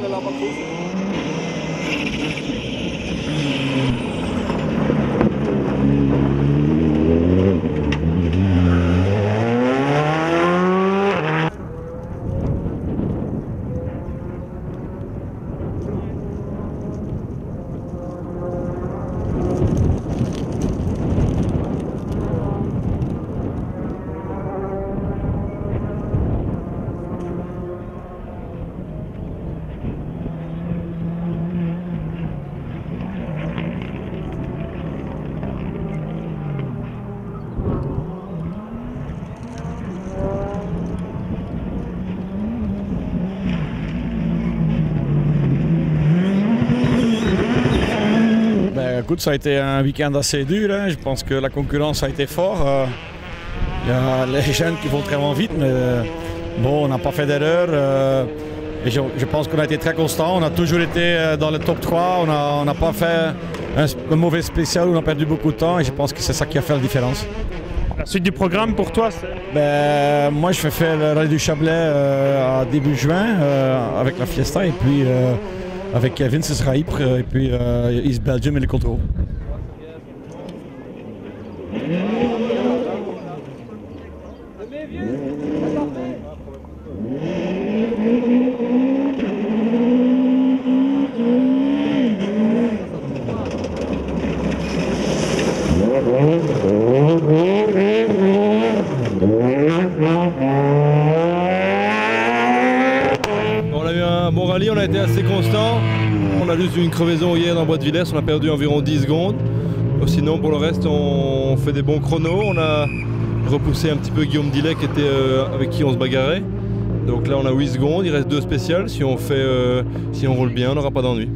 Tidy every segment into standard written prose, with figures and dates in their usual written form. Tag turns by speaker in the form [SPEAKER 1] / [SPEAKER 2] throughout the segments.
[SPEAKER 1] qu'il a la batterie.
[SPEAKER 2] Écoute, ça a été un week-end assez dur, hein. Je pense que la concurrence a été forte. Il y a les jeunes qui vont vraiment vite, mais bon, on n'a pas fait d'erreur. Et je pense qu'on a été très constant. On a toujours été dans le top 3. On n'a pas fait un mauvais spécial où on a perdu beaucoup de temps. Et je pense que c'est ça qui a fait la différence.
[SPEAKER 3] La suite du programme pour toi, c'est...
[SPEAKER 2] Moi, je vais faire le rallye du Chablais à début juin avec la Fiesta. Et puis avec Kevin, ce sera Ypres. Et puis East Belgium et les contrôles.
[SPEAKER 4] On a eu un bon rallye, on a été assez constant. On a juste eu une crevaison hier dans Bois de Villers, on a perdu environ 10 secondes. Sinon pour le reste on fait des bons chronos. On a repoussé un petit peu Guillaume Dillet qui était, avec qui on se bagarrait. Donc là on a 8 secondes, il reste 2 spéciales. Si on roule bien, on n'aura pas d'ennui.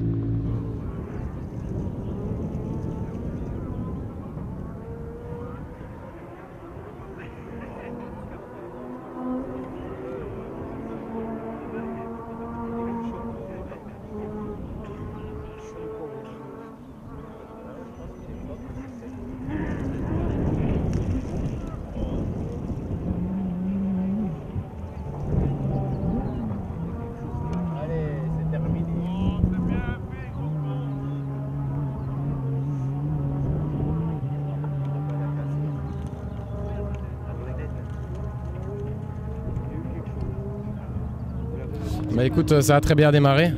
[SPEAKER 5] Bah écoute, ça a très bien démarré.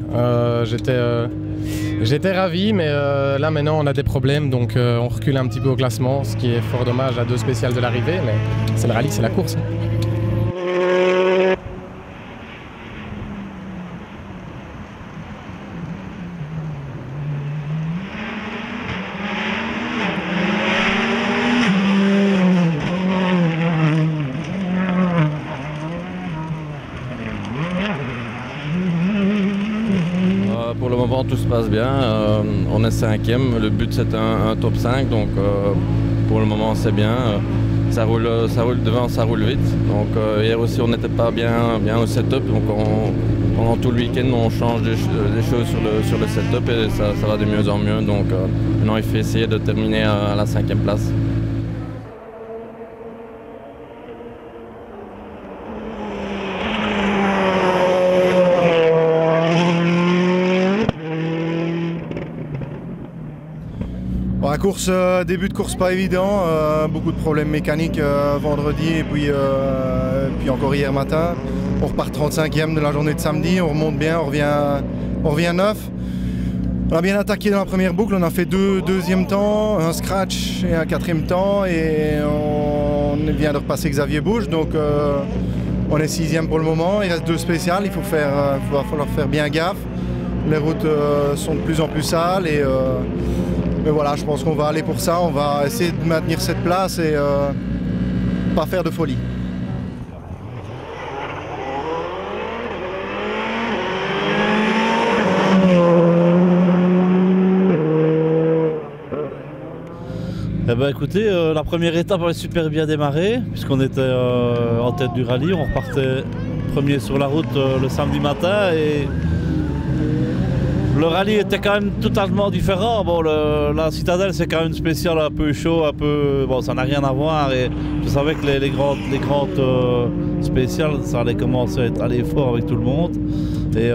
[SPEAKER 5] J'étais ravi, mais là maintenant on a des problèmes, donc on recule un petit peu au classement, ce qui est fort dommage à 2 spéciales de l'arrivée, mais c'est le rallye, c'est la course.
[SPEAKER 4] Pour le moment tout se passe bien, on est 5e, le but c'est un top 5, donc pour le moment c'est bien, ça roule devant, ça roule vite. Donc hier aussi on n'était pas bien au setup, donc pendant tout le week-end on change des choses sur le setup et ça va de mieux en mieux, donc maintenant il faut essayer de terminer à la 5e place.
[SPEAKER 6] La course, début de course pas évident, beaucoup de problèmes mécaniques vendredi et puis encore hier matin. On repart 35e de la journée de samedi, on remonte bien, on revient neuf. On a bien attaqué dans la première boucle, on a fait 2 deuxièmes temps, un scratch et un 4e temps et on vient de repasser Xavier Bouche, donc on est 6e pour le moment. Il reste 2 spéciales, il va falloir faire bien gaffe. Les routes sont de plus en plus sales et mais voilà, je pense qu'on va aller pour ça, on va essayer de maintenir cette place et pas faire de folie.
[SPEAKER 7] Eh ben écoutez, la première étape avait super bien démarré, puisqu'on était en tête du rallye, on repartait premier sur la route le samedi matin et le rallye était quand même totalement différent. Bon, la Citadelle c'est quand même une spéciale un peu chaud, un peu... Bon, ça n'a rien à voir et je savais que les grandes spéciales, ça allait commencer à aller fort avec tout le monde. Et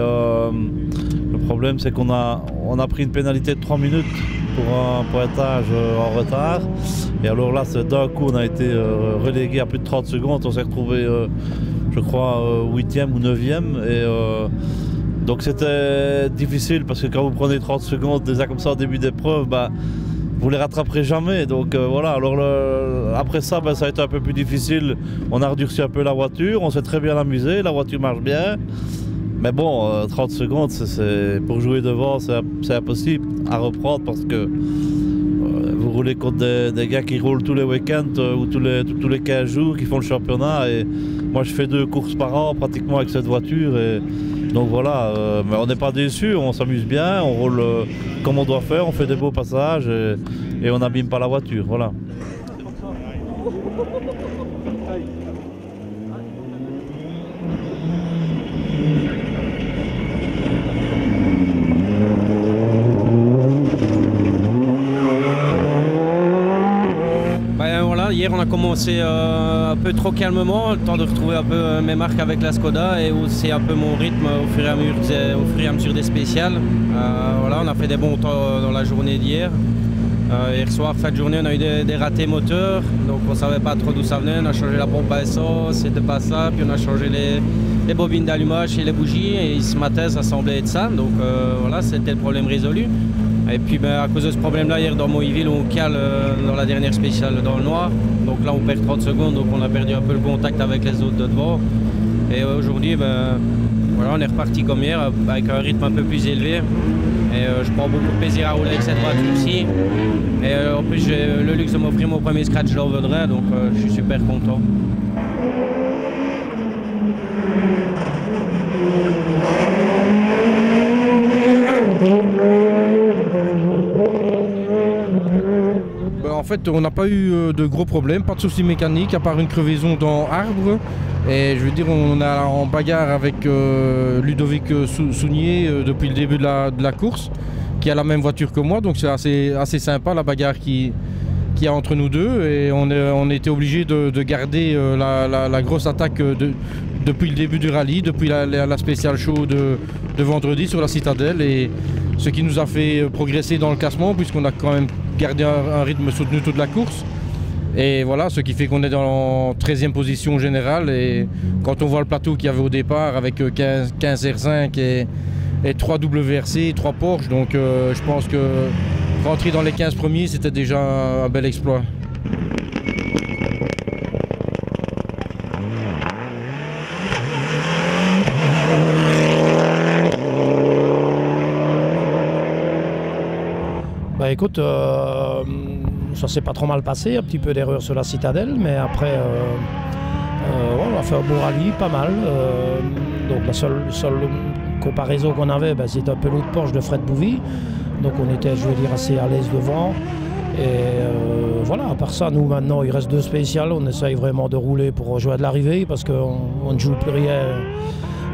[SPEAKER 7] Le problème, c'est qu'on a pris une pénalité de 3 minutes pour un pointage en retard. Et alors là, d'un coup, on a été relégué à plus de 30 secondes. On s'est retrouvé, je crois, 8e ou 9e. Et donc c'était difficile parce que quand vous prenez 30 secondes déjà comme ça au début d'épreuve, vous les rattraperez jamais. Donc voilà, alors après ça, ça a été un peu plus difficile. On a redurci un peu la voiture, on s'est très bien amusé, la voiture marche bien. Mais bon, 30 secondes, pour jouer devant, c'est impossible à reprendre parce que vous roulez contre des gars qui roulent tous les week-ends ou tous les 15 jours, qui font le championnat. Et moi, je fais 2 courses par an pratiquement avec cette voiture. Et donc voilà, mais on n'est pas déçus, on s'amuse bien, on roule comme on doit faire, on fait des beaux passages et on n'abîme pas la voiture. Voilà.
[SPEAKER 1] Hier on a commencé un peu trop calmement, le temps de retrouver un peu mes marques avec la Skoda et aussi un peu mon rythme au fur et à mesure des spéciales. Voilà, on a fait des bons temps dans la journée d'hier. Hier soir, fin de journée, on a eu des ratés moteurs, donc on ne savait pas trop d'où ça venait. On a changé la pompe à essence, c'était pas ça, puis on a changé les bobines d'allumage et les bougies, et ce matin ça semblait être ça, donc voilà, c'était le problème résolu. Et puis à cause de ce problème-là, hier dans Moïville, on cale dans la dernière spéciale dans le noir. Donc là, on perd 30 secondes, donc on a perdu un peu le contact avec les autres de devant. Et aujourd'hui, voilà, on est reparti comme hier, avec un rythme un peu plus élevé. Et je prends beaucoup de plaisir à rouler avec cette voiture-ci. Et en plus, j'ai le luxe de m'offrir mon premier scratch d'Orvedray, donc je suis super content.
[SPEAKER 8] En fait, on n'a pas eu de gros problèmes, pas de soucis mécaniques, à part une crevaison dans Arbre. Et je veux dire, on est en bagarre avec Ludovic Sounier depuis le début de la course, qui a la même voiture que moi, donc c'est assez sympa la bagarre qu'il y a entre nous deux. Et on était obligé de garder la grosse attaque depuis le début du rallye, depuis la spéciale show de vendredi sur la Citadelle, et ce qui nous a fait progresser dans le classement, puisqu'on a quand même gardé un rythme soutenu toute la course. Et voilà, ce qui fait qu'on est dans la 13e position générale. Et quand on voit le plateau qu'il y avait au départ avec 15 R5 et 3 WRC, 3 Porsche, donc je pense que rentrer dans les 15 premiers, c'était déjà un bel exploit.
[SPEAKER 9] Écoute, ça s'est pas trop mal passé, un petit peu d'erreur sur la Citadelle, mais après on a fait un bon rallye, pas mal. Donc la seule comparaison qu'on avait, c'est un peu l'autre Porsche de Fred Bouvy. Donc on était, je veux dire, assez à l'aise devant. Et voilà, à part ça, nous maintenant, il reste 2 spéciales. On essaye vraiment de rouler pour jouer de l'arrivée parce qu'on ne joue plus rien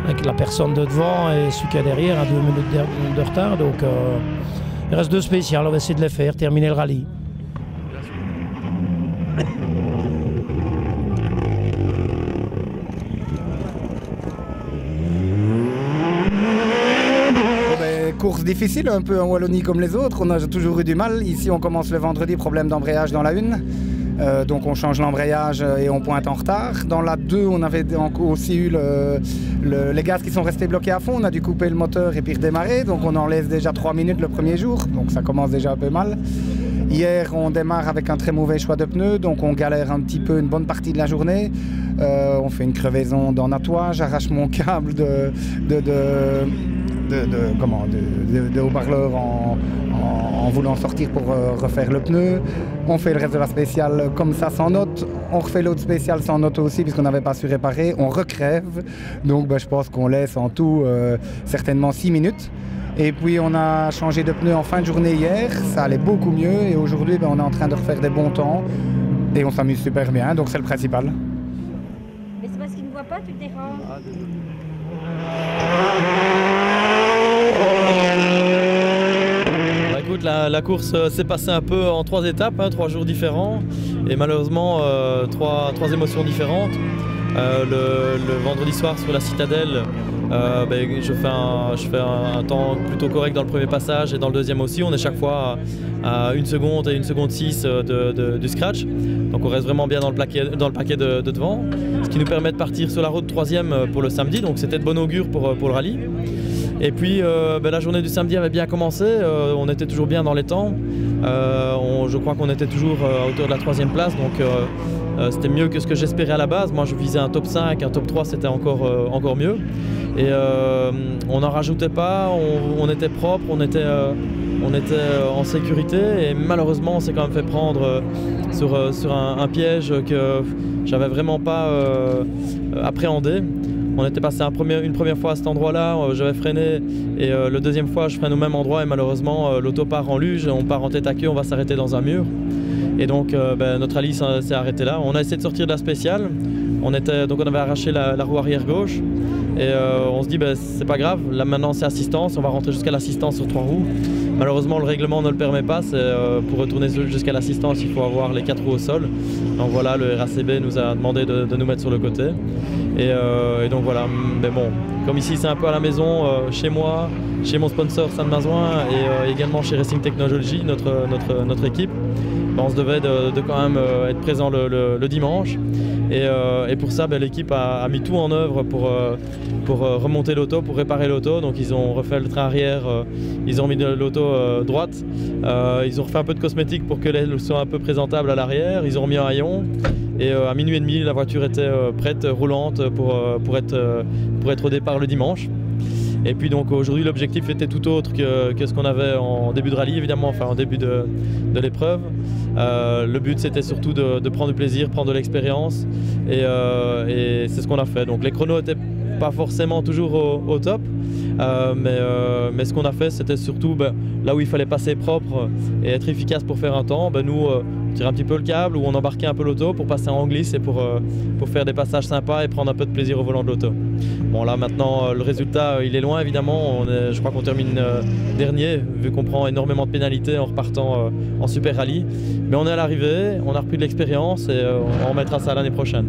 [SPEAKER 9] avec la personne de devant et celui qui est derrière à 2 minutes de retard. Donc il reste 2 spéciales, on va essayer de les faire, terminer le rallye.
[SPEAKER 10] Course difficile un peu en Wallonie comme les autres, on a toujours eu du mal. Ici on commence le vendredi, problème d'embrayage dans la 1. Donc on change l'embrayage et on pointe en retard. Dans la 2, on avait aussi eu les gaz qui sont restés bloqués à fond. On a dû couper le moteur et puis redémarrer. Donc on en laisse déjà 3 minutes le premier jour. Donc ça commence déjà un peu mal. Hier, on démarre avec un très mauvais choix de pneus. Donc on galère un petit peu une bonne partie de la journée. On fait une crevaison dans Natois. J'arrache mon câble de haut-parleur en voulant sortir pour refaire le pneu. On fait le reste de la spéciale comme ça sans note. On refait l'autre spéciale sans note aussi puisqu'on n'avait pas su réparer. On recrève. Donc je pense qu'on laisse en tout certainement 6 minutes. Et puis on a changé de pneu en fin de journée hier. Ça allait beaucoup mieux. Et aujourd'hui on est en train de refaire des bons temps. Et on s'amuse super bien. Donc c'est le principal.
[SPEAKER 11] Mais c'est parce qu'il ne voit pas, tu te déranges.
[SPEAKER 12] Écoute, la course s'est passée un peu en 3 étapes, 3 jours différents et malheureusement 3 émotions différentes. Le vendredi soir sur la Citadelle, je fais un temps plutôt correct dans le premier passage et dans le deuxième aussi. On est chaque fois à 1 seconde et 1 seconde 6 du scratch. Donc on reste vraiment bien dans le paquet de devant. Ce qui nous permet de partir sur la route 3e pour le samedi. Donc c'était de bon augure pour le rallye. Et puis la journée du samedi avait bien commencé. On était toujours bien dans les temps. Je crois qu'on était toujours à hauteur de la 3e place. Donc c'était mieux que ce que j'espérais à la base. Moi je visais un top 5, un top 3 c'était encore mieux. Et on n'en rajoutait pas, on était propre, on était en sécurité et malheureusement on s'est quand même fait prendre sur un piège que j'avais vraiment pas appréhendé. On était passé une première fois à cet endroit-là, j'avais freiné et le deuxième fois je freine au même endroit et malheureusement l'auto part en luge, on part en tête à queue, on va s'arrêter dans un mur. Et donc notre rallye s'est arrêté là. On a essayé de sortir de la spéciale, on avait arraché la roue arrière gauche et on se dit c'est pas grave, là maintenant c'est assistance, on va rentrer jusqu'à l'assistance sur 3 roues. Malheureusement le règlement ne le permet pas, pour retourner jusqu'à l'assistance il faut avoir les 4 roues au sol. Donc voilà, le RACB nous a demandé de nous mettre sur le côté. Et donc voilà, mais bon, comme ici c'est un peu à la maison, chez moi, chez mon sponsor Saint-Mazoin et également chez Racing Technology, notre équipe, on se devait de quand même être présent le dimanche. Et pour ça, l'équipe a mis tout en œuvre pour remonter l'auto, pour réparer l'auto. Donc ils ont refait le train arrière, ils ont mis l'auto droite, ils ont refait un peu de cosmétique pour que l'aile soit un peu présentable à l'arrière, ils ont remis un haillon. Et à minuit et demi, la voiture était prête, roulante pour être au départ le dimanche. Et puis donc aujourd'hui l'objectif était tout autre que ce qu'on avait en début de rallye évidemment, enfin en début de l'épreuve. Le but c'était surtout de prendre du plaisir, prendre de l'expérience et c'est ce qu'on a fait. Donc les chronos n'étaient pas forcément toujours au top, mais ce qu'on a fait c'était surtout là où il fallait passer propre et être efficace pour faire un temps, nous tirer un petit peu le câble ou on embarquait un peu l'auto pour passer en glisse et pour faire des passages sympas et prendre un peu de plaisir au volant de l'auto. Bon là maintenant le résultat il est loin évidemment, je crois qu'on termine dernier vu qu'on prend énormément de pénalités en repartant en super rallye. Mais on est à l'arrivée, on a repris de l'expérience et on remettra ça l'année prochaine.